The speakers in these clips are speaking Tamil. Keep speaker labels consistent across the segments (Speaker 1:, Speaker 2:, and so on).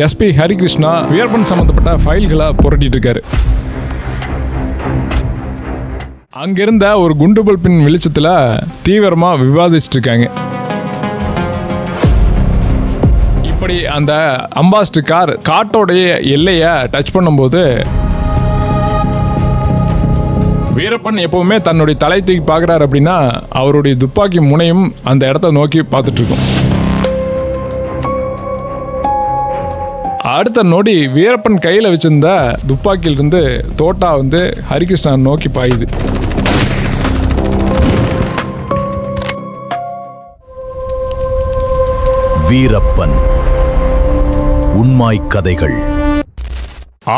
Speaker 1: எஸ்பி ஹரிகிருஷ்ணா வீரப்பன் சம்பந்தப்பட்ட ஃபைல்களை புரட்டிட்டு இருக்காரு. அங்கிருந்த ஒரு குண்டு பல்பின் வெளிச்சத்தில் தீவிரமா விவாதிச்சுட்டு இருக்காங்க. இப்படி அந்த அம்பாஸ்டர் கார் காட்டோடைய எல்லையை டச் பண்ணும்போது வீரப்பன் எப்பவுமே தன்னுடைய தலை தூக்கி பார்க்குறாரு அப்படின்னா அவருடைய துப்பாக்கி முனையும் அந்த இடத்த நோக்கி பார்த்துட்டு இருக்கும். அடுத்த நொடி வீரப்பன் கையில் வச்சிருந்த துப்பாக்கியிலிருந்து தோட்டா ஹரிகிருஷ்ணா நோக்கி பாயுது.
Speaker 2: வீரப்பன் உண்மாய் கதைகள்.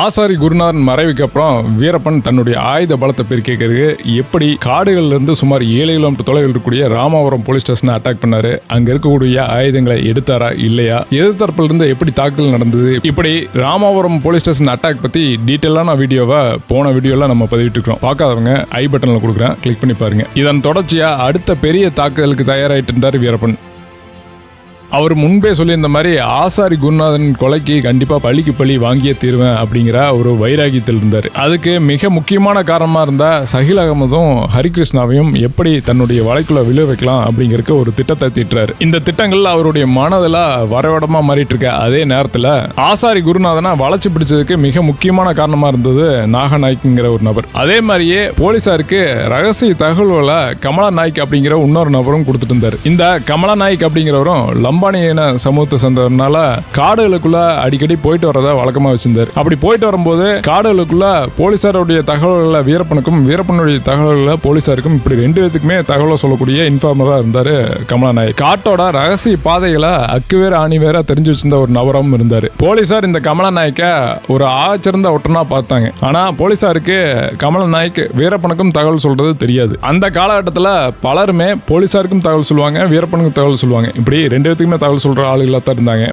Speaker 1: ஆசாரி குருநாதன் மறைவுக்கு அப்புறம் வீரப்பன் தன்னுடைய ஆயுத பலத்தை பெருக்கிறதுக்கு எப்படி காடுகள்ல இருந்து சுமார் 7 கிலோமீட்டர் தொலைவில் இருக்கக்கூடிய ராமாவரம் போலீஸ் ஸ்டேஷனை அட்டாக் பண்ணாரு, அங்க இருக்கக்கூடிய ஆயுதங்களை எடுத்தாரா இல்லையா, எதிர்த்தரப்புல இருந்து எப்படி தாக்குதல் நடந்தது, இப்படி ராமாவரம் போலீஸ் ஸ்டேஷன் அட்டாக் பத்தி டீட்டெயிலான வீடியோவை போன வீடியோல நம்ம பதிவிட்டு இருக்கோம். பார்க்காதவங்க ஐ பட்டன்ல கொடுக்குறேன், கிளிக் பண்ணி பாருங்க. இதன் தொடர்ச்சியா அடுத்த பெரிய தாக்குதலுக்கு தயாராயிட்டு இருந்தார் வீரப்பன். அவர் முன்பே சொல்லியிருந்த மாதிரி ஆசாரி குருநாதன் கொலைக்கு கண்டிப்பா பழிக்கு பழி வாங்கியே தீர்வேன் அப்படிங்கிற ஒரு வைராகியத்தில் இருந்தார். அதுக்கு மிக முக்கியமான காரணமா இருந்த சஹில் அகமதும் ஹரிகிருஷ்ணாவையும் எப்படி தன்னுடைய வலைக்குள்ள விழ வைக்கலாம் அப்படிங்கிறதுக்கு ஒரு திட்டத்தை தீட்டுறாரு. இந்த திட்டங்கள் அவருடைய மனதில் வரவடமா மாறிட்டு இருக்க அதே நேரத்தில் ஆசாரி குருநாதனை வளைச்சு பிடிச்சதுக்கு மிக முக்கியமான காரணமா இருந்தது நாகநாய்க்குங்கிற ஒரு நபர். அதே மாதிரியே போலீசாருக்கு ரகசிய தகவல்களை கமலா நாய்க் அப்படிங்கிற இன்னொரு நபரும் கொடுத்துட்டு இருந்தார். இந்த கமலா நாய்க் அப்படிங்கிறவரும் லம்பானியின சமூகத்தை சேர்ந்ததுனால காடுகளுக்குள்ள அடிக்கடி போயிட்டு வரத வழக்கமா வச்சிருந்தார். அப்படி போயிட்டு வரும்போது காடுகளுக்குள்ள போலீசாருடைய தகவல்களை வீரப்பனுக்கும் வீரப்பனுடைய தகவல்களை போலீசாருக்கும் இப்படி 2 பேத்துக்குமே தகவலை சொல்லக்கூடிய இன்ஃபார்மரா இருந்தாரு கமலா நாயக். காட்டோட ரகசிய பாதைகளை அக்குவேற ஆணிவேற தெரிஞ்சு வச்சிருந்த ஒரு நபரும் இருந்தாரு. போலீசார் இந்த கமலா நாயக்க ஒரு ஆச்சிருந்த ஒட்டனா பார்த்தாங்க. ஆனா போலீசாருக்கு கமலா நாயக் வீரப்பனுக்கும் தகவல் சொல்றது தெரியாது. அந்த காலகட்டத்தில் பலருமே போலீசாருக்கும் தகவல் சொல்லுவாங்க, வீரப்பனுக்கும் தகவல் சொல்லுவாங்க. இப்படி 2 பேத்துக்குமே தகவல் சொல்ற ஆளுகளா தான் இருந்தாங்க.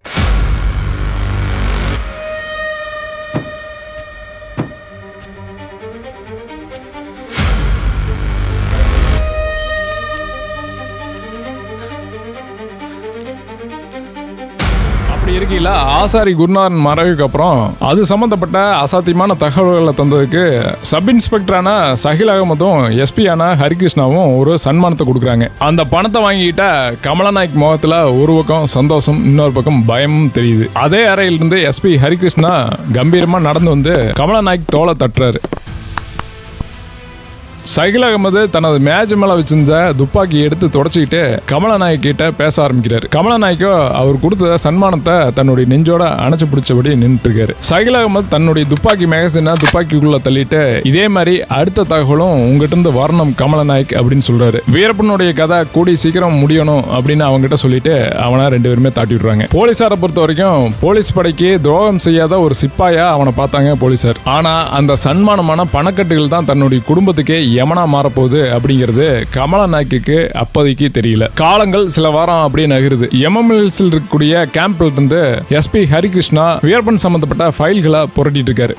Speaker 1: இருக்கையில் ஆசாரி குருநாதன் மறைவுக்கு அப்புறம் அது சம்பந்தப்பட்ட அசாத்தியமான தகவல்களை தந்ததுக்கு சப் இன்ஸ்பெக்டரான சஹில் அகமதும் எஸ்பியான ஹரிகிருஷ்ணாவும் ஒரு சன்மானத்தை கொடுக்குறாங்க. அந்த பணத்தை வாங்கிட்ட கமலா நாயக் முகத்துல ஒரு பக்கம் சந்தோஷம், இன்னொரு பக்கம் பயமும் தெரியுது. அதே அறையிலிருந்து எஸ்பி ஹரிகிருஷ்ணா கம்பீரமா நடந்து கமலா நாயக் தோலை தட்டுறாரு. சஹில் அகமது தனது மேஜ் மேல வச்சிருந்த துப்பாக்கி எடுத்து தொடச்சிக்கிட்டு கமலா நாயக் கிட்ட பேச ஆரம்பிக்கிறாரு. கமலா நாயக்கோ அவர் கொடுத்த சன்மானத்தை தன்னுடைய நெஞ்சோட அணைச்சு பிடிச்சபடி நின்று இருக்காரு. சஹில் அகமது தன்னுடைய துப்பாக்கி மேகசினை துப்பாக்கிக்குள்ள தள்ளிட்டு இதே மாதிரி அடுத்த தகவலும் உங்ககிட்ட இருந்து வரணும் கமலா நாயக் அப்படின்னு சொல்றாரு. வீரப்பனுடைய கதை கூடி சீக்கிரம் முடியணும் அப்படின்னு அவங்க கிட்ட சொல்லிட்டு அவனை 2 பேருமே தாட்டி விடுறாங்க. போலீசாரை பொறுத்த வரைக்கும் போலீஸ் படைக்கு துரோகம் செய்யாத ஒரு சிப்பாயா அவனை பார்த்தாங்க போலீசார். ஆனா அந்த சன்மானமான பணக்கட்டுகள் தான் தன்னுடைய குடும்பத்துக்கே யமனா மாறப்போகுது அப்படிங்கிறது கமலா நாய்க்கு அப்போதைக்கு தெரியல. காலங்கள் சில வாரம் அப்படியே நகருது. எம்எம்எல்ஸில் இருக்கக்கூடிய கேம்ப்ல இருந்து எஸ்பி ஹரிகிருஷ்ணா வீரப்பன் சம்பந்தப்பட்ட ஃபைல்களை புரட்டிட்டு இருக்காரு.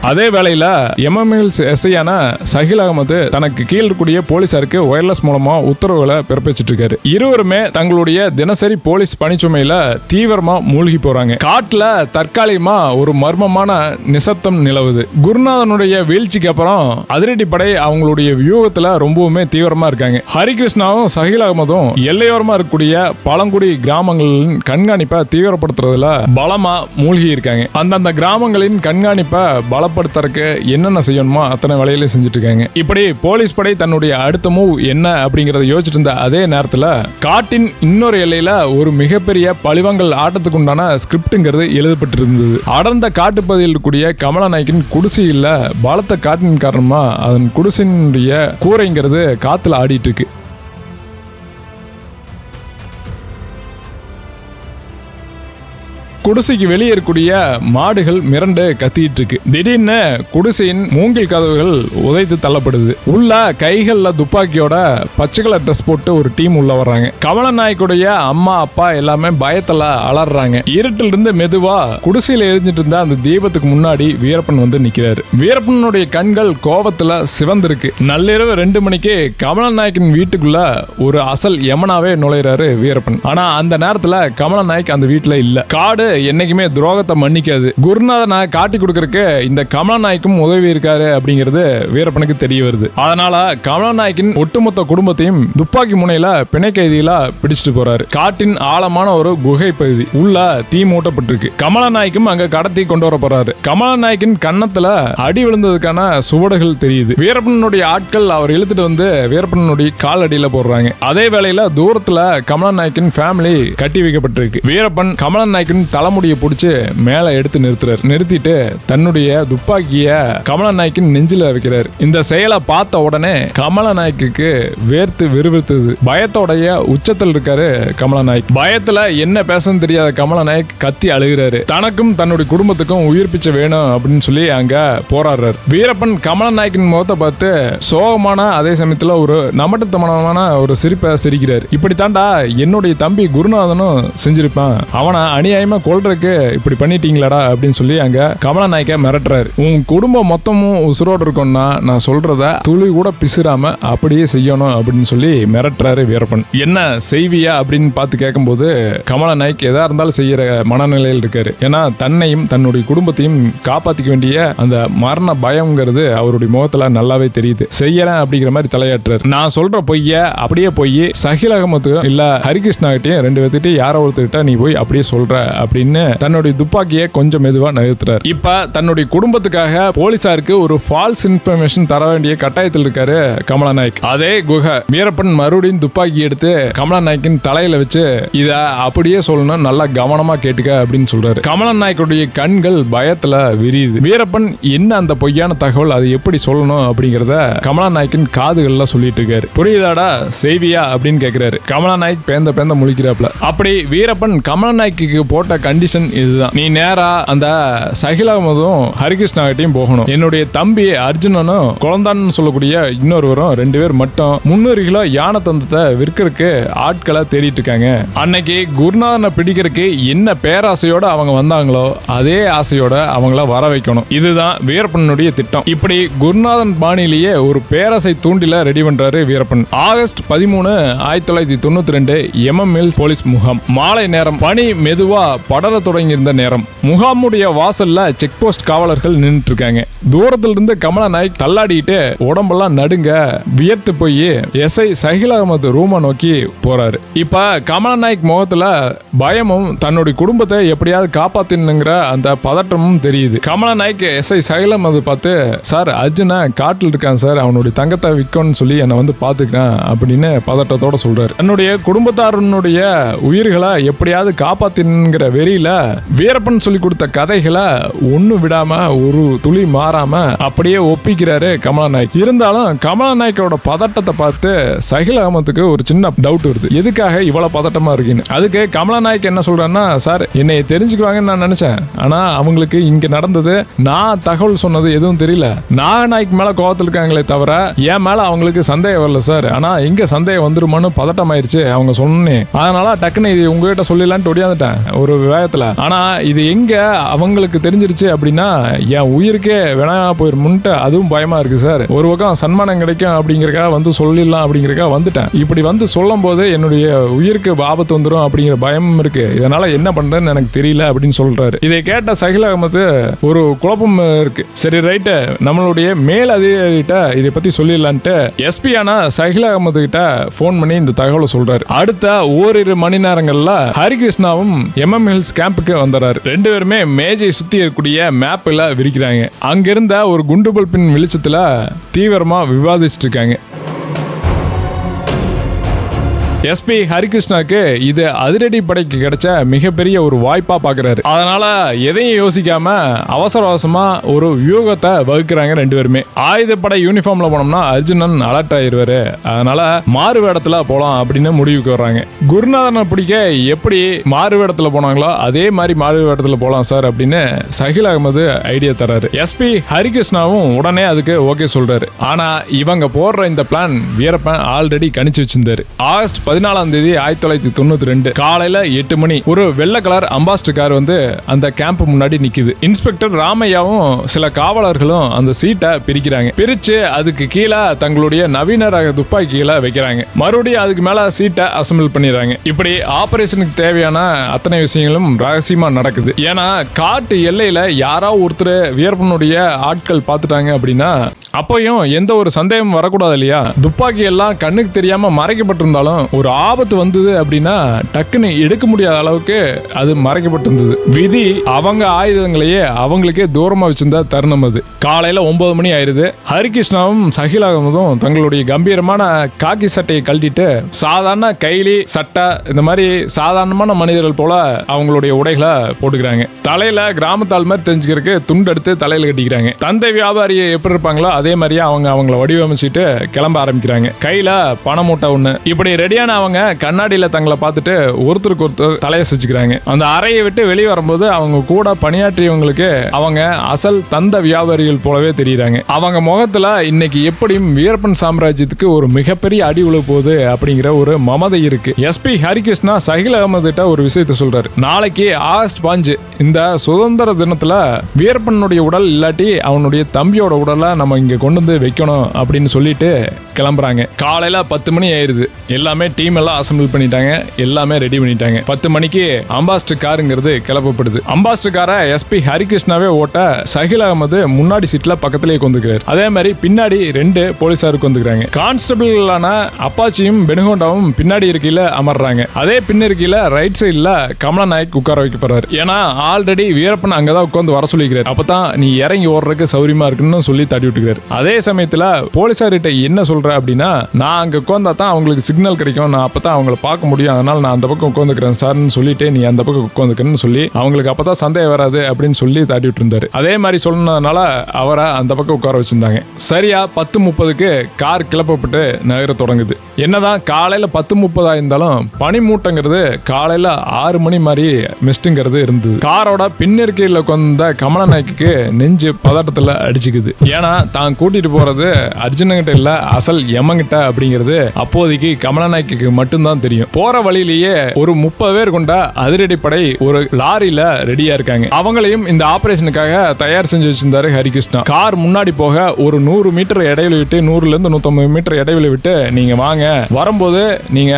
Speaker 1: அதே வேளையில எம்எம்எல்ஸ் எஸ்ஐயான சஹில் அகமது தனக்கு கீழ் இருக்கக்கூடிய போலீசாருக்கு ஒயர்லெஸ் மூலமா உத்தரவுகளை பிறப்பிச்சிட்டு இருக்காரு. இருவருமே தங்களுடைய தினசரி போலீஸ் பணிச்சுமையில தீவிரமா மூழ்கி போறாங்க. காட்டுல தற்காலிகமா ஒரு மர்மமான நிசப்தம் நிலவுது. குருநாதனுடைய வீழ்ச்சிக்கு அப்புறம் அதிரடி படை அவங்களுடைய வியூகத்துல ரொம்பவுமே தீவிரமா இருக்காங்க. ஹரிகிருஷ்ணாவும் சஹில் அகமதும் எல்லையோரமா இருக்கக்கூடிய பழங்குடி கிராமங்களின் கண்காணிப்பை தீவிரப்படுத்துறதுல பலமா மூழ்கி இருக்காங்க. அந்தந்த கிராமங்களின் கண்காணிப்பை பலப்படுத்துறதுக்கு என்னென்ன செய்யணுமோ அத்தனை வேலையிலையும் செஞ்சுட்டு இருக்காங்க. இப்படி போலீஸ் படை தன்னுடைய அடுத்த மூவ் என்ன அப்படிங்கறத யோசிச்சுட்டு இருந்த அதே நேரத்தில் காட்டின் இன்னொரு எல்லையில ஒரு மிகப்பெரிய பழிவாங்கல் ஆட்டத்துக்கு உண்டான ஸ்கிரிப்டுங்கிறது எழுதப்பட்டிருந்தது. அடர்ந்த காட்டுப்பகுதியில் இருக்கக்கூடிய கமலா நாயக்கின் குடிசையில் பலத்த காட்டின் காரணமா அதன் குடிசையினுடைய கூரைங்கிறது காத்துல ஆடிட்டு இருக்கு. குடிசைக்கு வெளியே இருக்கக்கூடிய மாடுகள் மிரண்டு கத்திட்டு இருக்கு. திடீர்னு குடிசையின் மூங்கில் கதவுகள் உதைத்து தள்ளப்படுது. உள்ள கைகள்ல துப்பாக்கியோட பச்சை கலர் ட்ரெஸ் போட்டு ஒரு டீம் உள்ள வர்றாங்க. கமலநாயக்குடைய அம்மா அப்பா எல்லாமே பயத்துல அலறாங்க. இருட்டில் இருந்து மெதுவா குடிசையில எரிஞ்சிட்டு இருந்த அந்த தீபத்துக்கு முன்னாடி வீரப்பன் வந்து நிக்கிறாரு. வீரப்பனுடைய கண்கள் கோபத்துல சிவந்திருக்கு. நள்ளிரவு 2 மணிக்கு கமலநாயக்கின் வீட்டுக்குள்ள ஒரு அசல் யமனாவே நுழைறாரு வீரப்பன். ஆனா அந்த நேரத்துல கமலநாயக் அந்த வீட்டுல இல்ல. காடு என்னைக்குமே துரோகத்தை மன்னிக்காது. குருநாதனை காட்டி கொடுக்கறதுக்கு இந்த கமலநாயக்கும் உதவி இருக்காரு அப்படிங்கிறது வீரப்பனுக்கு தெரிய வருது. அதனால கமலநாயக்கின் ஒட்டுமொத்த குடும்பத்தையும் துப்பாக்கி முனையில பிணை கைதிகளா பிடிச்சிட்டு போறாரு. காட்டின் ஆழமான ஒரு குகை பகுதி உள்ள தீ மூட்டப்பட்டிருக்கு. கமலநாயக்கும் அங்க கடத்தி கொண்டு வர போறாரு. கமலநாயக்கின் கன்னத்துல அடி விழுந்ததுக்கான சுவடுகள் தெரியுது. வீரப்பனுடைய ஆட்கள் அவர் இழுத்துட்டு வந்து வீரப்பனுடைய கால் அடியில போடுறாங்க. அதே வேளையில தூரத்துல கமலநாயக்கின் ஃபேமிலி கட்டி வைக்கப்பட்டிருக்கு. வீரப்பன் கமலநாயக்கின் தலைமுடியை பிடிச்சு மேல எடுத்து நிறுத்துறாரு. நிறுத்திட்டு தன்னுடைய துப்பாக்கிய கமலநாயக்கின் நெஞ்சில வைக்கிறார். இந்த செயலை பார்த்த உடனே கமலநாயக்கு வேர்த்து விறுவிறுத்தது. பயத்தோடைய உச்சத்தில் இருக்காரு கமலநாயக். பயத்துல என்ன பேசன்னு தெரியாத கமலநாயக் கத்தி அழுகிறாரு. தனக்கும் தன்னுடைய குடும்பத்துக்கும் உயிர் பிச்சை வேணும் அப்படின்னு சொல்லி அங்க போராடுறாரு. வீரப்பன் கமலநாயக்கின் முகத்தை பார்த்து சோகமான அதே சமயத்துல ஒரு நமட்டுத்தனமான ஒரு சிரிப்பை சிரிக்கிறார். இப்படி தாண்டா என்னுடைய தம்பி குருநாதனும் செஞ்சிருப்பான். அவனை அநியாயமா கொல்றதுக்கு இப்படி பண்ணிட்டீங்களாடா அப்படின்னு சொல்லி அங்க கமலநாயக்க மிரட்டுறாரு. உன் குடும்பம் மொத்தமும் உசுரோடு இருக்கும்னா நான் சொல்றத துளி கூட பிசுறாம அப்படியே செய்யணும் அப்படின்னு சொல்லி மிரட்டுறாரு வீரப்பன். என்ன செய்வியா அப்படின்னு பார்த்து கேட்கும்போது கமலநாயக் எதா இருந்தாலும் செய்யற மனநிலையில் இருக்காரு. ஏன்னா தன்னையும் தன்னுடைய குடும்பத்தையும் காப்பாத்திக்க வேண்டிய அந்த மரண பயம்ங்கிறது அவருடைய முகத்துல நல்லாவே தெரியுது. செய்யறேன் அப்படிங்கிற மாதிரி தலையாட்டுறாரு. நான் சொல்ற பொய்ய அப்படியே போய் சஹில் அகமது இல்ல ஹரிகிருஷ்ணா கிட்டையும் 2 பேர்த்திட்ட யாரோ ஒருத்தர்கிட்ட நீ போய் அப்படியே சொல்ற அப்படின்னு தன்னுடைய துப்பாக்கியை கொஞ்சம் மெதுவா நகர்த்துறாரு. இப்ப தன்னுடைய குடும்பத்துக்காக போலீசாருக்கு ஒரு ஃபால்ஸ் இன்ஃபர்மேஷன் தர வேண்டிய கட்டாயத்தில் இருக்காரு கமலநாயக். அதே குகை வீரப்பன் மறுபடியும் துப்பாக்கி எடுத்து கமலநாயக்கின் தலையில வச்சு இத அப்படியே சொல்லணும், நல்லா கவனமா கேட்டுக்க அப்படின்னு சொல்றாரு. கமலநாயக்குடைய கண்கள் பயத்துல விரியுது. வீரப்பன் என்ன அந்த பொய்யான தகவல் அதை எப்படி சொல்லணும் அப்படிங்கறத கமலநாயக்கின் காதுகள்ல சொல்லிட்டு இருக்காரு. புரியுதாடா செய்வியா அப்படின்னு கேக்குறாரு. கமலநாயக் பேந்த முழிக்கிறாப்ல. அப்படி வீரப்பன் கமலநாயக்கு போட்ட கண்டிஷன் இதுதான். நீ நேரா அந்த சஹில் அகமதும் ஹரிகிருஷ்ணா கிட்டையும் போகணும். என்னுடைய தம்பி அர்ஜுனனும் குழந்தான்னு சொல்லக்கூடிய இன்னொருவரும் 2 பேர் மட்டும் 300 கிலோ யானை தந்தத்தை விற்கிறதுக்கு ஆட்களை தேடிட்டு இருக்காங்க. அன்னைக்கு குருநாதனை பிடிக்கிறதுக்கு என்ன பேராசையோட அவங்க வந்தாங்களோ அதே ஆசையோட அவங்கள வர வைக்கணும். இதுதான் வீரப்பனுடைய திட்டம். இப்படி குருநாதன் பாணியிலேயே ஒரு பேராசை தூண்டில ரெடி பண்றாரு வீரப்பன். ஆகஸ்ட் 13, 1992 எம்எம்எல் போலீஸ் முகாம். மாலை நேரம். பனி மெதுவா படர தொடங்கி இருந்த நேரம். முகாமுடைய வாசல்ல செக் போஸ்ட் காவலர்கள் நின்றுட்டு இருக்காங்க. தூரத்துல இருந்து கமலநாயக் தள்ளாடிட்டு உடம்பெல்லாம் நடுங்க வியர்த்து போய் எஸ்ஐ சஹில் அகமது ரூமை நோக்கி போறாரு. இப்ப கமலநாயக் முகத்துல பயமும் தன்னுடைய குடும்பத்தை எப்படியாவது காப்பாத்தினுங்கிற அந்த பதற்றமும் தெரியுது. கமலநாயக் எஸ்ஐ சஹில் அகமது பார்த்து, சார் அர்ஜுனா காட்டில் இருக்கான் சார், அவனுடைய தங்கத்தை விற்கணும்னு சொல்லி என்னை வந்து பாத்துக்கிறேன் அப்படின்னு பதற்றத்தோட சொல்றாரு. தன்னுடைய குடும்பத்தாரனுடைய உயிர்களை எப்படியாவது காப்பாத்தினுங்கிற வெறியில வீரப்பன் சொல்லி கொடுத்த கதைகளை ஒண்ணு விடாம ஒரு துளி மாறாம அப்படியே ஒப்பிக்கிறாரு கமலநாயக். இருந்தாலும் கமலநாயக்கோட பதட்டத்தை பார்த்து சஹில் அகமதுக்கு ஒரு சின்ன டவுட் வருது. எதுக்காக இவ்வளவு பதட்டமா இருக்குன்னு. அதுக்கு கமலநாயக் என்ன சொல்றாருன்னா, சார் என்னை தெரிஞ்சுக்குவாங்கன்னு நான் நினைச்சேன். ஆனா அவங்களுக்கு இங்க நடந்தது நான் தகவல் சொன்னது எதுவும் தெரியல. நாகநாயக் மேல கோவத்தில் இருக்காங்களே தவிர என் மேல அவங்களுக்கு சந்தேகம் வரல சார். ஆனா இங்க சந்தேகம் வந்துருமான்னு பதட்டம் ஆயிருச்சு அவங்க சொன்னேன். அதனால டக்குன்னு இது உங்ககிட்ட சொல்லிடலான்ட்டு ஒடியாந்துட்டேன் ஒரு விவாதத்துல. ஆனா இது எங்க அவங்களுக்கு தெரிஞ்சிருச்சு அப்படின்னா என் உயிருக்கே வேணா போயிருமுன்ட்டு அதுவும் பயமா இருக்கு சார். ஒரு பக்கம் சன்மானம் கிடைக்கும் அப்படிங்கறக்காக வந்து சொல்லிடலாம் அப்படிங்கறக்காக வந்துட்டேன். இப்படி வந்து சொல்லும் போது என்னுடைய உயிருக்கு ஆபத்து வந்துடும் அப்படிங்கிற பயம் இருக்கு. இதனால என்ன பண்றேன்னு எனக்கு தெரியல அப்படின்னு சொல்றாரு. இதை கேட்ட சஹில் அகமது ஒரு குழப்பம் இருக்கு. சரி ரைட்டு, நம்மளுடைய மேல் அதிகாரிகிட்ட இதை பத்தி சொல்லிடலான்ட்டு எஸ்பி ஆன சஹில் அகமது கிட்ட போன் பண்ணி இந்த தகவலை சொல்றாரு. அடுத்த ஓரிரு மணி நேரங்கள்ல ஹரிகிருஷ்ணாவும் எம்எம்எல்ஸ் கேம்புக்கு வந்துறாரு. 2 பேருமே மேஜை சுத்தி இருக்கக்கூடிய மேப்ல விரிக்கிறாங்க. அங்கிருந்த ஒரு குண்டு பல்பின் வெளிச்சத்துல தீவிரமா விவாதிச்சுட்டு இருக்காங்க. எஸ்பி ஹரிகிருஷ்ணாக்கு இது அதிரடி படைக்கு கிடைச்ச மிகப்பெரிய ஒரு வாய்ப்பா பாக்குறாரு. அதனால எதையும் யோசிக்காம அவசர அவசரமா ஒரு வியூகத்தை வகுக்கிறாங்க ரெண்டு பேருமே. ஆயுதப்படை யூனிஃபார்ம்ல போனோம்னா அர்ஜுனன் அலர்ட் ஆயிருவாரு, அதனால மாறு வேடத்துல போலாம் அப்படின்னு முடிவுக்கு வர்றாங்க. குருநாதனை பிடிக்க எப்படி மாறு வேடத்துல போனாங்களோ அதே மாதிரி மாறு வேடத்துல போலாம் சார் அப்படின்னு சஹில் அகமது ஐடியா தராரு. எஸ்பி ஹரிகிருஷ்ணாவும் உடனே அதுக்கு ஓகே சொல்றாரு. ஆனா இவங்க போடுற இந்த பிளான் வீரப்பன் ஆல்ரெடி கணிச்சு வச்சிருந்தாரு. ஆகஸ்ட் 14 தேதி 1992 காலையில 8 மணி ஒரு வெள்ளை கலர் அம்பாஸ்டர் கார் வந்து அந்த கேம்ப் முன்னாடி நிக்குது. இன்ஸ்பெக்டர் ராமையாவும் சில காவலர்களும் அந்த சீட்டை பிரிக்கிறாங்க. பிரிச்சு அதுக்கு கீழே தங்களுடைய நவீன ரக துப்பாக்கிகளை வைக்கிறாங்க. மறுபடியும் அதுக்கு மேல சீட்டை அசம்பிள் பண்ணிடுறாங்க. இப்படி ஆபரேஷனுக்கு தேவையான அத்தனை விஷயங்களும் ரகசியமா நடக்குது. ஏன்னா காட்டு எல்லையில யாரோ ஒருத்தர் வீரப்பனுடைய ஆட்கள் பார்த்துட்டாங்க அப்படின்னா அப்பயும் எந்த ஒரு சந்தேகம் வரக்கூடாது இல்லையா. துப்பாக்கி எல்லாம் கண்ணுக்கு தெரியாம மறைக்கப்பட்டிருந்தாலும் ஒரு ஆபத்து வந்தது அப்படின்னா டக்குன்னு எடுக்க முடியாத அளவுக்கு அது மறைக்கப்பட்டிருந்தது. விதி அவங்க ஆயுதங்களையே அவங்களுக்கே தூரமா வச்சிருந்த தருணம் அது. காலையில 9 மணி ஆயிருது. ஹரிகிருஷ்ணாவும் சஹில் அகமதும் தங்களுடைய கம்பீரமான காக்கி சட்டையை கழட்டிட்டு சாதாரண கைலி சட்டை இந்த மாதிரி சாதாரணமான மனிதர்கள் போல அவங்களுடைய உடைகளை போட்டுக்கிறாங்க. தலையில கிராமத்தால் மாதிரி தெரிஞ்சுக்கிறதுக்கு துண்டு எடுத்து தலையில கட்டிக்கிறாங்க. தந்தை வியாபாரி எப்படி இருப்பாங்களோ அதே மாதிரியே அவங்கள வடிவமைச்சிட்டு கிளம்ப ஆரம்பிக்கிறாங்க. கையில பண மூட்டை ஒண்ணு. இப்படி ரெடியான அவங்க கண்ணாடியில தங்களை பார்த்துட்டு ஒருத்தருக்கு ஒருத்தர் தலையை செஞ்சுக்கிறாங்க. அந்த அறையை விட்டு வெளியே வரும்போது அவங்க கூட பணியாற்றியவங்களுக்கு அவங்க அசல் தந்த வியாபாரிகள் போலவே தெரியுறாங்க. அவங்க முகத்துல இன்னைக்கு எப்படியும் வீரப்பன் சாம்ராஜ்யத்துக்கு ஒரு மிகப்பெரிய அடி உழு போகுது அப்படிங்கிற ஒரு மமதை இருக்கு. எஸ்பி ஹரிகிருஷ்ணா சஹில் அகமது கிட்ட ஒரு விஷயத்தை சொல்றாரு. நாளைக்கு ஆகஸ்ட் 5 இந்த சுதந்திர தினத்துல வீரப்பனுடைய உடல் இல்லாட்டி அவனுடைய தம்பியோட உடலை நம்ம இங்க கொண்டு வந்து வைக்கணும் அப்படின்னு சொல்லிட்டு கிளம்புறாங்க. காலையில 10 மணி ஆயிருது. எல்லாமே டீம் எல்லாம் அசம்பிள் பண்ணிட்டாங்க. எல்லாமே ரெடி பண்ணிட்டாங்க. 10 மணிக்கு அம்பாஸ்டர் காருங்கிறது கிளப்பப்படுது. அம்பாஸ்டர் காரை எஸ்பி ஹரிகிருஷ்ணாவே ஓட்ட சஹில் அகமது முன்னாடி சீட்ல பக்கத்திலேயே கொண்டுக்கிறார். அதே மாதிரி பின்னாடி 2 போலீசாருக்கு வந்துக்கிறாங்க. கான்ஸ்டபிள்களான அப்பாச்சியும் பெனுகோண்டாவும் பின்னாடி இருக்கையில அமர்றாங்க. அதே பின்ன இருக்கையில ரைட் சைட்ல கமலா நாயக் உட்கார வைக்கப்படுறாரு. ஏன்னா ஆல்ரெடி வீரப்பன் அங்கதான் உட்காந்து வர சொல்லிக்கிறார். அப்பதான் நீ இறங்கி ஓடுறதுக்கு சௌரியமா இருக்குன்னு சொல்லி தட்டி விட்டுக்கிறார். அதே சமயத்துல போலீசார்கிட்ட என்ன சொல்ற அப்படின்னா, நான் அங்க உட்கார்ந்தா தான் அவங்களுக்கு சிக்னல் கிடைக்கும், நான் அப்பதான் அவங்கள பார்க்க முடியும், அதனால நான் அந்த பக்கம் உட்காந்துக்கிறேன் சார்னு சொல்லிட்டு நீ அந்த பக்கம் உட்காந்துக்கிறேன்னு சொல்லி அவங்களுக்கு அப்பதான் சந்தேகம் வராது அப்படின்னு சொல்லி தாட்டி விட்டு இருந்தாரு. அதே மாதிரி சொன்னதுனால அவரை அந்த பக்கம் உட்கார வச்சிருந்தாங்க. சரியா 10:30க்கு கார் கிளப்பப்பட்டு நகர தொடங்குது. என்னதான் காலையில 10:30 இருந்தாலும் பனிமூட்டங்கிறது காலையில 6 மணி மாதிரி மிஸ்டுங்கிறது இருந்தது. காரோட பின்னிருக்கையில் உட்கார்ந்த கமலா நாய்க்கு நெஞ்சு பதட்டத்துல அடிச்சுக்குது. ஏன்னா தான் கூட்டிட்டு போறது அர்ஜுனகிட்ட இல்ல அசல் எமங்கிட்ட அப்படிங்கிறது அப்போதைக்கு கமலா நாய்க்கு மட்டும்தான் தெரியும். போற வழியிலேயே ஒரு 30 பேர் கொண்ட அதிரடிப்படை ஒரு லாரியில ரெடியா இருக்காங்க. அவங்களையும் இந்த ஆபரேஷனுக்காக தயார் செஞ்சு வச்சிருந்தாரு ஹரிகிருஷ்ணா. கார் முன்னாடி போக ஒரு 100 மீட்டர் இடைவெளி விட்டு 100ல இருந்து 150 மீட்டர் இடைவெளி விட்டு நீங்க வாங்க, வரும்போது நீங்க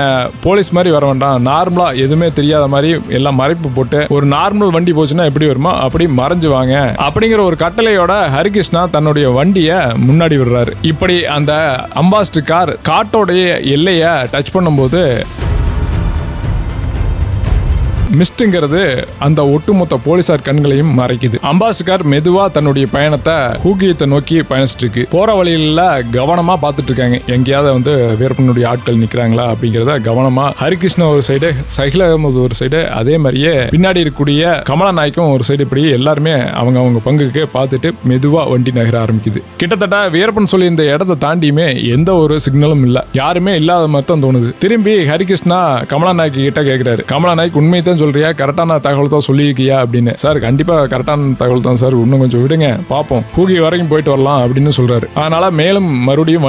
Speaker 1: போலீஸ் மாதிரி வர வேண்டாம், நார்மலா எதுவுமே தெரியாத மாதிரி எல்லாம் மறைப்பு போட்டு ஒரு நார்மல் வண்டி போச்சுன்னா எப்படி வருமோ அப்படி மறைஞ்சு வாங்க அப்படிங்கிற ஒரு கட்டளையோட ஹரிகிருஷ்ணா தன்னுடைய வண்டியை முன்னாடி விடுறாரு. இப்படி அந்த அம்பாஸ்டர் கார் காட்டோடைய எல்லைய டச் பண்ணும்போது மிஸ்ட்ங்கிறது அந்த ஒட்டுமொத்த போலீசார் கண்களையும் மறைக்குது. அம்பாஸ்டர் கார் மெதுவா தன்னுடைய பயணத்தை ஹூகியத்தை நோக்கி பயணிச்சிட்டு இருக்கு. போற வழியில கவனமா பார்த்துட்டு இருக்காங்க, எங்கேயாவது வந்து வீரப்பனுடைய ஆட்கள் நிக்கிறாங்களா அப்படிங்கிறத கவனமா. ஹரிகிருஷ்ணா ஒரு சைடு, சஹில் அகமது ஒரு சைடு, அதே மாதிரியே பின்னாடி இருக்கக்கூடிய கமலா நாய்க்கும் ஒரு சைடு. இப்படி எல்லாருமே அவங்க பங்குக்கு பார்த்துட்டு மெதுவா வண்டி நகர ஆரம்பிக்குது. கிட்டத்தட்ட வீரப்பன் சொல்லி இந்த இடத்தை தாண்டியுமே எந்த ஒரு சிக்னலும் இல்ல, யாருமே இல்லாத மாதிரி தான் தோணுது. திரும்பி ஹரிகிருஷ்ணா கமலா நாய்க்கு கிட்ட கேட்கிறாரு, கமலா நாய்க்கு உண்மையை தான் சொல்றியா, கரெக்டான தகவல் தான் சொல்லியிருக்கியா அப்படின்னு. சார் கண்டிப்பா கரெக்டான தகவல் தான் சார், இன்னும் கொஞ்சம் விடுங்க பார்ப்போம், ஹூகி வரைக்கும் போயிட்டு வரலாம் அப்படின்னு சொல்றாரு. அதனால மேலும் மறுபடியும்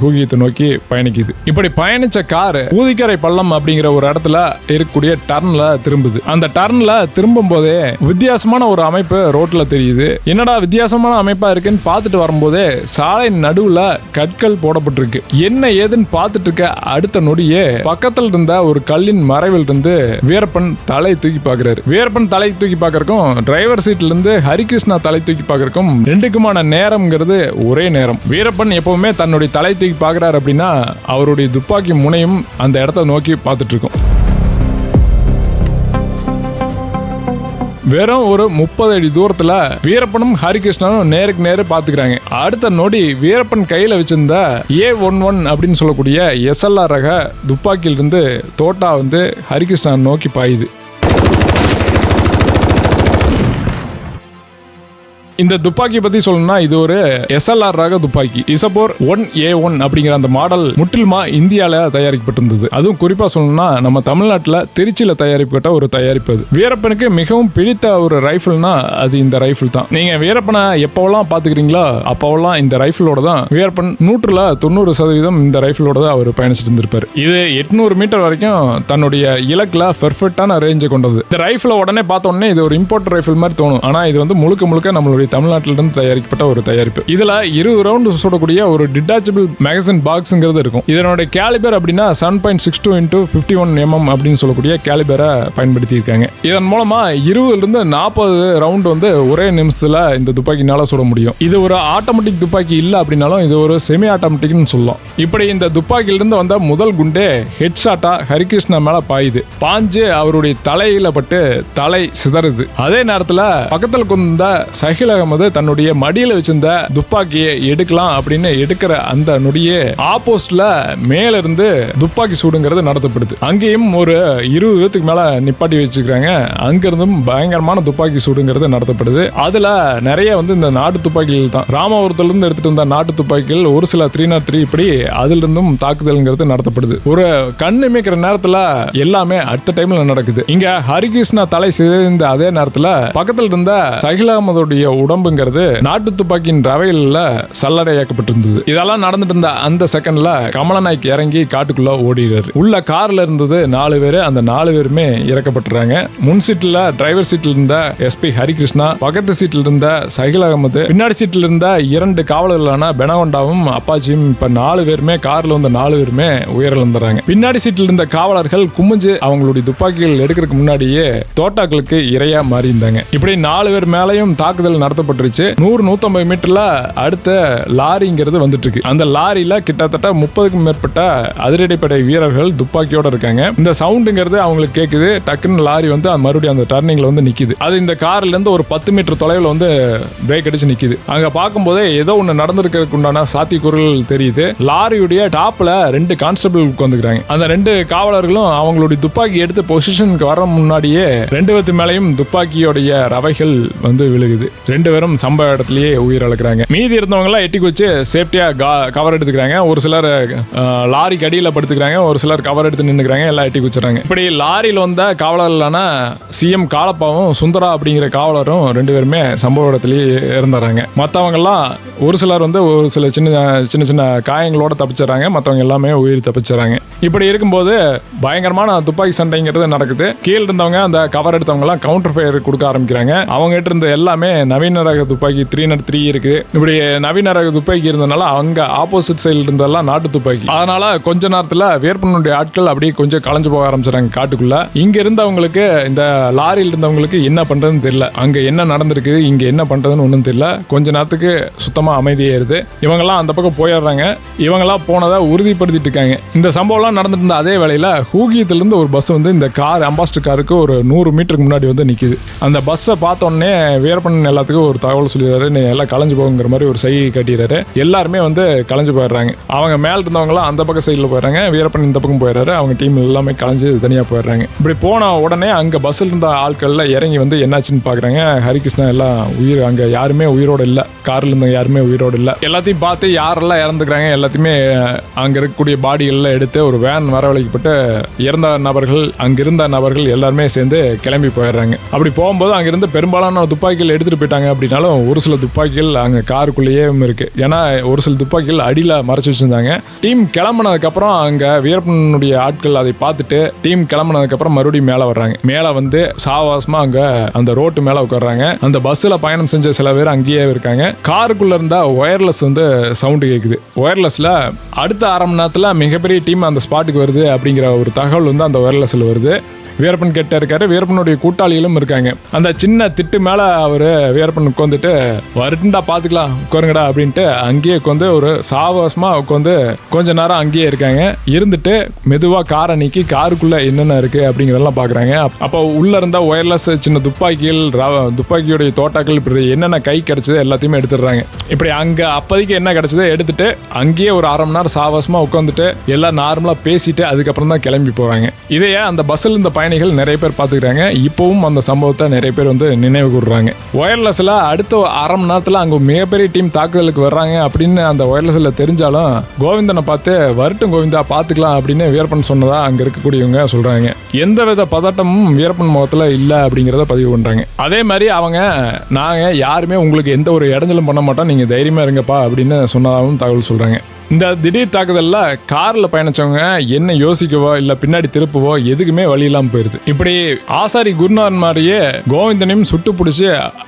Speaker 1: ஹூகியத்தை நோக்கி பயணிக்குது. இப்படி பயணிச்ச கார் ஊதிக்கரை பள்ளம் அப்படிங்கிற ஒரு இடத்துல இருக்கக்கூடிய டர்ன்ல திரும்புது. அந்த டர்ன்ல திரும்பும் போதே வித்தியாசமான ஒரு அமைப்பு ரோட்ல தெரியுது. என்னடா வித்தியாசமான அமைப்பா இருக்குன்னு பார்த்துட்டு வரும்போதே சாலை நடுவுல கற்கள் போடப்பட்டிருக்கு. என்ன ஏதுன்னு பார்த்துட்டு இருக்க அடுத்த நொடியே பக்கத்தில் இருந்த ஒரு கல்லின் மறைவில் இருந்து வீரப்பன் தலை தூக்கி பார்க்கிறாரு. வீரப்பன் தலை தூக்கி பார்க்கறக்கும் டிரைவர் சீட்ல இருந்து ஹரிகிருஷ்ணா தலை தூக்கி பார்க்கறக்கும் ரெண்டுக்குமான நேரம்ங்கிறது ஒரே நேரம். வீரப்பன் எப்பவுமே தன்னுடைய தலை தூக்கி பார்க்கிறார் அப்படின்னா அவருடைய துப்பாக்கி முனையும் அந்த இடத்தை நோக்கி பார்த்துட்டு இருக்கும். வெறும் ஒரு 30 அடி தூரத்துல வீரப்பனும் ஹரிகிருஷ்ணனும் நேருக்கு நேரு பாத்துக்கிறாங்க. அடுத்த நொடி வீரப்பன் கையில வச்சிருந்த A11 அப்படின்னு சொல்லக்கூடிய SLR ரக துப்பாக்கியிலிருந்து தோட்டா வந்து ஹரிகிருஷ்ணன் நோக்கி பாயுது. இந்த துப்பாக்கி பத்தி சொல்லணும்னா இது ஒரு SLR ரக துப்பாக்கி. இசபோர் 1A1 அப்படிங்கிற அந்த மாடல் முற்றிலுமா இந்தியால தயாரிக்கப்பட்டிருந்தது. அதுவும் குறிப்பா சொல்லணும்னா நம்ம தமிழ்நாட்டில் திருச்சியில தயாரிக்கப்பட்ட ஒரு தயாரிப்பு. அது வீரப்பனுக்கு மிகவும் பிடித்த ஒரு ரைஃபிள்னா அது இந்த ரைஃபிள் தான். நீங்க வீரப்பனை எப்போவெல்லாம் பாத்துக்கிறீங்களோ அப்போவெல்லாம் இந்த ரைஃபிளோட தான் வீரப்பன் 100% இந்த ரைஃபிளோட தான் அவர் பயணிச்சுட்டு இருந்திருப்பாரு. இது 800 மீட்டர் வரைக்கும் தன்னுடைய இலக்குல பெர்ஃபெக்டான ரேஞ்சை கொண்டது. இந்த ரைஃபிளை உடனே பார்த்த உடனே இது ஒரு இம்போர்ட் ரைஃபிள் மாதிரி தோணும். ஆனா இது வந்து முழுக்க முழுக்க நம்மளுடைய தமிழ்நாட்டிலிருந்து தயாரிக்கப்பட்ட ஒரு தயாரிப்பு. இதுல 20 ரவுண்ட் சுடக்கூடிய ஒரு டிட்டாச்சபிள் மேகசின் பாக்ஸ்ங்கிறது இருக்கும். இதனுடைய கேலிபர் அப்படின்னா 7.62 into 51 mm அப்படின்னு சொல்லக்கூடிய கேலிபரை பயன்படுத்தி இருக்காங்க. இதன் மூலமா 20 to 40 ரவுண்ட் வந்து ஒரே நிமிஷத்துல இந்த துப்பாக்கினால சுட முடியும். இது ஒரு ஆட்டோமேட்டிக் துப்பாக்கி இல்ல அப்படின்னாலும் இது ஒரு செமி ஆட்டோமேட்டிக்னு சொல்லலாம். இப்படி இந்த துப்பாக்கியிலிருந்து வந்த முதல் குண்டே ஹெட் ஷாட்டா ஹரிகிருஷ்ணா மேல பாயுது. பாஞ்சு அவருடைய தலையில பட்டு தலை சிதறுது. அதே நேரத்துல பக்கத்தில் கொண்ட சகில அகமது தன்னுடைய மடியில வச்சிருந்த துப்பாக்கியை எடுக்கலாம் அப்படின்னு எடுக்கிற அந்த நொடியே ஆப்போசிட்ல மேல இருந்து துப்பாக்கி சூடுங்கிறது நடத்தப்படுது. அங்கேயும் ஒரு 20 பேருக்கு மேல நிப்பாட்டி வச்சுக்கிறாங்க. அங்கிருந்தும் பயங்கரமான துப்பாக்கி சூடுங்கிறது நடத்தப்படுது. அதுல நிறைய வந்து இந்த நாட்டு துப்பாக்கிகள் தான். ராமபுரத்துல இருந்து எடுத்துட்டு வந்த நாட்டு துப்பாக்கிகள் ஒரு சில 303 இப்படி அதுல இருந்தும் தாக்குதல்ங்கிறது நடத்தப்படுது. ஒரு கண்ணு மேய்க்கிற நேரத்துல எல்லாமே அடுத்த டைம்ல நடக்குது. இங்க ஹரிகிருஷ்ணா தலை சிதைந்த அதே நேரத்துல பக்கத்துல இருந்த சகில் அகமதுடைய உடம்புங்கிறது நாட்டு துப்பாக்கியின் ரவையில சல்லடையாக்கப்பட்டிருந்தது. இதெல்லாம் நடந்துட்டு இருந்த அந்த செகண்ட்ல கமலநாயக் இறங்கி காட்டுக்குள்ள ஓடிடுறாரு. உள்ள கார்ல இருந்தது 4 பேரு. அந்த 4 பேருமே இறக்கப்பட்டுறாங்க. முன் சீட்ல டிரைவர் சீட்ல இருந்த SP ஹரிகிருஷ்ணா, பக்கத்து சீட்ல இருந்த சகில் அகமது, பின்னாடி சீட்ல இருந்த 2 காவலர்களான பெனகொண்டாவும் அப்பாச்சியும் இப்ப 4 பேருமே கார்ல வந்த 4 பேருமே உயிரிழந்துறாங்க. பின்னாடி சீட்ல இருந்த காவலர்கள் குமிஞ்சு அவங்களுடைய துப்பாக்கிகள் எடுக்கிறதுக்கு முன்னாடியே தோட்டாக்களுக்கு இரையா மாறி இருந்தாங்க. இப்படி 4 பேர் மேலையும் தாக்குதல் நடத்தப்பட்டுருச்சு. 100-150 மீட்டர்ல அடுத்த லாரிங்கிறது வந்துட்டு இருக்கு. அந்த லாரியில கிட்டத்தட்ட 30க்கும் மேற்பட்ட அதிரடிப்படை வீரர்கள் துப்பாக்கியோட இருக்காங்க. இந்த சவுண்டுங்கிறது அவங்களுக்கு கேக்குது. டக்குன்னு லாரி வந்து மறுபடியும் அந்த டர்னிங்ல வந்து நிக்குது. அது இந்த கார்ல இருந்து ஒரு 10 மீட்டர் தொலைவில் வந்து பிரேக் அடிச்சு நிக்குது. அங்க பார்க்கும்போதே ஏதோ ஒண்ணு நடந்திருக்கிறதுக்கு உண்டான சாத்தியக்கூறுகள் தெரியுது. லாரியுடைய டாப்ல 2 கான்ஸ்டபிள் உட்கார்ந்துக்கிறாங்க. அந்த 2 காவலர்களும் அவங்களுடைய துப்பாக்கி எடுத்து பொசிஷனுக்கு வர முன்னாடியே 2 பேத்து மேலையும் துப்பாக்கியோடைய ரவைகள் வந்து விழுகுது. 2 பேரும் சம்பவ இடத்திலேயே உயிரிழக்கிறாங்க. மீதி இருந்தவங்க எல்லாம் எட்டிக்கு வச்சு சேஃப்டியா கவர் எடுத்துக்கிறாங்க. ஒரு சிலர் லாரிக்கு அடியில படுத்துக்கிறாங்க. ஒரு சிலர் கவர் எடுத்து நின்னுக்கிறாங்க. எல்லாம் எட்டி வச்சுறாங்க. இப்படி லாரியில் வந்த காவலர்களான CM காலப்பாவும் சுந்தரா அப்படிங்கிற காவலரும் 2 பேருமே சம்பவ இடத்திலேயே இறந்துறாங்க. மற்றவங்க எல்லாம் ஒரு சிலர் வந்து ஒரு சில சின்ன சின்ன காயங்களோட தப்பிச்சுறாங்க. மற்றவங்க எல்லாமே உயிர் தப்பிச்சுறாங்க. இப்படி இருக்கும்போது பயங்கரமான துப்பாக்கி சண்டைங்கிறது நடக்குது. கீழே இருந்தவங்க அந்த கவர் எடுத்தவங்க எல்லாம் கவுண்டர் ஃபயர் கொடுக்க ஆரம்பிக்கிறாங்க. அவங்க கிட்ட இருந்த எல்லாமே நவீன ரக துப்பாக்கி 303 இருக்கு. இப்படி நவீன ரக துப்பாக்கி இருந்தனால அங்க ஆப்போசிட் சைடுல இருந்தெல்லாம் நாட்டு துப்பாக்கி. அதனால கொஞ்ச நேரத்துல வீரப்பனுடைய ஆட்கள் அப்படியே கொஞ்சம் கலைஞ்சு போக ஆரம்பிச்சாங்க காட்டுக்குள்ள. இங்க இருந்தவங்களுக்கு இந்த லாரியில் இருந்தவங்களுக்கு என்ன பண்றதுன்னு தெரியல. அங்க என்ன நடந்திருக்கு, இங்க என்ன பண்றதுன்னு ஒன்றும் தெரியல. கொஞ்ச நேரத்துக்கு சுத்தமா அமைதியாயிருது. இவங்கெல்லாம் அந்த பக்கம் போயிடுறாங்க. இவங்கெல்லாம் போனதை உறுதிப்படுத்திட்டு இருக்காங்க. இந்த சம்பவம்லாம் நடந்துட்டு இருந்த அதே வேளையில ஹூகியத்துல இருந்து ஒரு பஸ் வந்து இந்த கார் அம்பாஸ்டர் காருக்கு ஒரு 100 மீட்டருக்கு முன்னாடி வந்து நிக்குது. அந்த பஸ்ஸை பார்த்த உடனே வீரப்பன் எல்லாத்துக்கும் ஒரு தகவல் சொல்லிடுறாரு. நீ எல்லாம் கலைஞ்சு போங்கிற மாதிரி ஒரு சைகை கட்டிடுறாரு. எல்லாருமே வந்து கலைஞ்சு போயிடுறாங்க. அவங்க மேல இருந்தவங்களாம் அந்த பக்கம் சைடில் போயிடுறாங்க. வீரப்பன் இந்த பக்கம் போயிடுறாரு. அவங்க டீம் எல்லாமே கலைஞ்சு தனியாக போயிடுறாங்க. இப்படி போன உடனே அங்கே பஸ்ஸில் இருந்த ஆட்கள்ல இறங்கி வந்து என்னாச்சுன்னு பார்க்குறாங்க. ஹரிகிருஷ்ணா எல்லாம் உயிர், அங்கே யாருமே உயிரோடு இல்லை. காரில் இருந்தவங்க யாருமே உயிரோடு இல்லை. எல்லாத்தையும் பார்த்து யாரெல்லாம் இறந்துக்கிறாங்க எல்லாத்தையுமே அங்கே இருக்கக்கூடிய பாடிகள்லாம் எடுத்து ஒரு வேன் வரவழைக்கப்பட்டு இறந்த நபர்கள், அங்கிருந்த நபர்கள் எல்லாருமே சேர்ந்து கிளம்பி போயிடுறாங்க. அப்படி போகும்போது அங்கிருந்து பெரும்பாலான துப்பாக்கிகள் எடுத்துட்டு போயிட்டாங்க. அப்படின்னாலும் ஒரு சில துப்பாக்கிகள் அங்கே காருக்குள்ளேயே இருக்கு. ஏன்னா ஒரு சில துப்பாக்கிகள் அடியில் மறைச்சு வச்சிருந்தாங்க. டீம் கிளம்புனதுக்கு அப்புறம் அங்கே வீரப்பனுடைய ஆட்கள் அதை பார்த்துட்டு டீம் கிளம்புனதுக்கு அப்புறம் மறுபடியும் மேலே வர்றாங்க. மேலே வந்து சாவாசமா அங்கே அந்த ரோட்டு மேலே உட்கார்றாங்க. அந்த பஸ்ஸில் பயணம் செஞ்ச சில பேர் அங்கேயே இருக்காங்க. காருக்குள்ள இருந்தா ஒயர்லெஸ் வந்து சவுண்டு கேட்குது. ஒயர்லெஸ்ல அடுத்த 1/2 மணி நேரத்தில் மிகப்பெரிய டீம் அந்த ஸ்பாட்டுக்கு வருது அப்படிங்கிற ஒரு தகவல் வந்து அந்த ஒயர்லெஸ்ல வருது. வீரப்பன் கிட்ட இருக்காரு. வீரப்பனுடைய கூட்டாளிகளும் இருக்காங்க. அந்த சின்ன திட்டு மேல அவரு வீரப்பன் உட்காந்துட்டு வருண்டா பாத்துக்கலாம் உட்காருங்கடா அப்படின்ட்டு அங்கேயே உட்காந்து ஒரு சாவசமா உட்காந்து கொஞ்ச நேரம் அங்கேயே இருக்காங்க. இருந்துட்டு மெதுவா காரை நீக்கி காருக்குள்ள என்னென்ன இருக்கு அப்படிங்கிறதெல்லாம் பாக்குறாங்க. அப்போ உள்ள இருந்த ஒயர்லெஸ் சின்ன துப்பாக்கியுடைய தோட்டாக்கள் இப்படி என்னென்ன கை கிடைச்சது எல்லாத்தையுமே எடுத்துடுறாங்க. இப்படி அங்க அப்போதைக்கு என்ன கிடைச்சதோ எடுத்துட்டு அங்கேயே ஒரு அரை மணி நேரம் சாவசமா உட்காந்துட்டு எல்லாம் நார்மலா பேசிட்டு அதுக்கப்புறம் தான் கிளம்பி போறாங்க. இதையே அந்த பஸ்ஸில் இந்த பயணிகள் நிறைய பேர் பார்த்துக்கிறாங்க. இப்பவும் அந்த சம்பவத்தை நிறைய பேர் வந்து நினைவு கூறுறாங்க. ஒயர்லெஸ்ல அடுத்த அரை மணி நேரத்தில் அங்கே மிகப்பெரிய டீம் தாக்குதலுக்கு வர்றாங்க அப்படின்னு அந்த ஒயர்லெஸ்ல தெரிஞ்சாலும் கோவிந்தனை பார்த்து வரட்டும் கோவிந்தா பார்த்துக்கலாம் அப்படின்னு வீரப்பன் சொன்னதா அங்க இருக்கக்கூடியவங்க சொல்றாங்க. எந்தவித பதட்டமும் வீரப்பன் முகத்துல இல்லை அப்படிங்கிறத பதிவு பண்றாங்க. அதே மாதிரி அவங்க நாங்க யாருமே உங்களுக்கு எந்த ஒரு இடைஞ்சலும் பண்ண மாட்டோம், நீங்க தைரியமா இருங்கப்பா அப்படின்னு சொன்னதாகவும் தகவல் சொல்றாங்க. இந்த திடீர் தாக்குதல்ல கார்ல பயணிச்சவங்க என்ன யோசிக்கவோ இல்ல பின்னாடி திருப்பவோ எதுக்குமே வழி இல்லாம போயிருது. இப்படி ஆசாரி குருநாதன் மாதிரியே கோவிந்தனையும் சுட்டு பிடிச்சி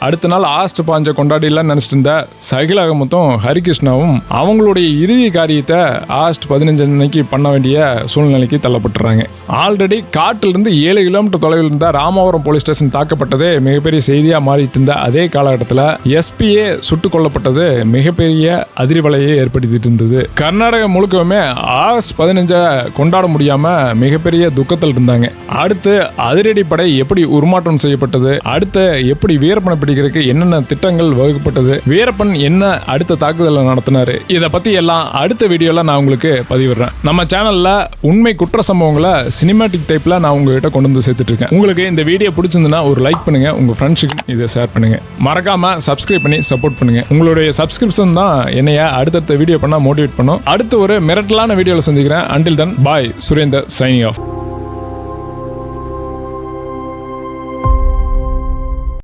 Speaker 1: அடுத்த நாள் ஆஸ்ட் பாஞ்ச கொண்டாடிலாம் நினைச்சிட்டு இருந்த சகிலகமுத்தும் ஹரிகிருஷ்ணாவும் அவங்களுடைய இறுதி காரியத்தை ஆகஸ்ட் 15 அன்னைக்கு பண்ண வேண்டிய சூழ்நிலைக்கு தள்ளப்பட்டுறாங்க. ஆல்ரெடி காட்டில இருந்து 7 கிலோமீட்டர் தொலைவில் இருந்த ராமவரம் போலீஸ் ஸ்டேஷன் தாக்கப்பட்டதே மிகப்பெரிய செய்தியா மாறிட்டு இருந்த அதே காலகட்டத்தில் எஸ்பியே சுட்டுக் கொல்லப்பட்டது மிகப்பெரிய அதிர்வலையை ஏற்படுத்திட்டு இருந்தது. கர்நாடகா முழுக்கவுமே ஆகஸ்ட் 15 கொண்டாட முடியாம மிகப்பெரிய துக்கத்தில் இருந்தாங்க. அடுத்து அதிரடி படை எப்படி உருமாற்றம் செய்யப்பட்டது, அடுத்து எப்படி வீரப்பனை பிடிக்கிறதுக்கு என்னென்ன திட்டங்கள் வகுக்கப்பட்டது, வீரப்பன் என்ன அடுத்த தாக்குதலை நடத்தினாரு, இதை பத்தி எல்லாம் அடுத்த வீடியோல நான் உங்களுக்கு பதிவிடுறேன். நம்ம சேனல்ல உண்மை குற்ற சம்பவங்களை சினிமாட்டிக் டைப்ல நான் உங்ககிட்ட கொண்டு வந்து சேர்த்துட்டு இருக்கேன். உங்களுக்கு இந்த வீடியோ பிடிச்சிருந்தா ஒரு லைக் பண்ணுங்க, உங்க ஃப்ரெண்ட்ஸுக்கும் இதை ஷேர் பண்ணுங்க. மறக்காம சப்ஸ்கிரைப் பண்ணி சப்போர்ட் பண்ணுங்க. உங்களுடைய சப்ஸ்கிரிப்ஷன் தான் என்னைய அடுத்தடுத்த வீடியோ பண்ண மோட்டிவேட் பண்ணும். அடுத்து ஒரு மிரட்டலான வீடியோல சந்திக்கிறேன். Until then bye. Surender signing of.